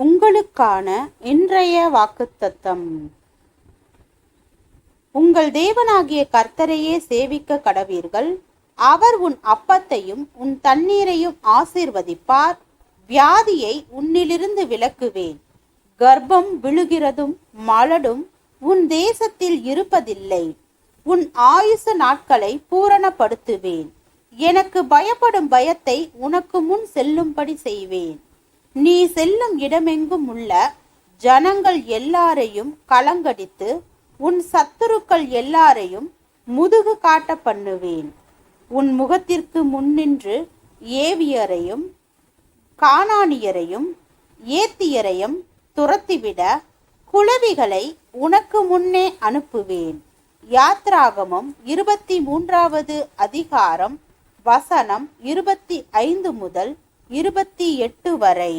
உங்களுக்கான இன்றைய வாக்குத்தத்தம். உங்கள் தேவனாகிய கர்த்தரையே சேவிக்க கடவீர்கள். அவர் உன் அப்பத்தையும் உன் தண்ணீரையும் ஆசீர்வதிப்பார். வியாதியை உன்னிலிருந்து விலக்குவேன். கர்ப்பம் விழுகிறதும் மலடும் உன் தேசத்தில் இருப்பதில்லை. உன் ஆயுசு நாட்களை பூரணப்படுத்துவேன். எனக்கு பயப்படும் பயத்தை உனக்கு முன் செல்லும்படி செய்வேன். நீ செல்லும் இடமெங்கும் உள்ள ஜனங்கள் எல்லாரையும் கலங்கடித்து உன் சத்துருக்கள் எல்லாரையும் முதுகு காட்ட பண்ணுவேன். உன் முகத்திற்கு முன்னின்று ஏவியரையும் கானானியரையும் ஏத்தியரையும் துரத்திவிட குளவிகளை உனக்கு முன்னே அனுப்புவேன். யாத்ராகமம் 23வது அதிகாரம் வசனம் 25 முதல் 28 வரை.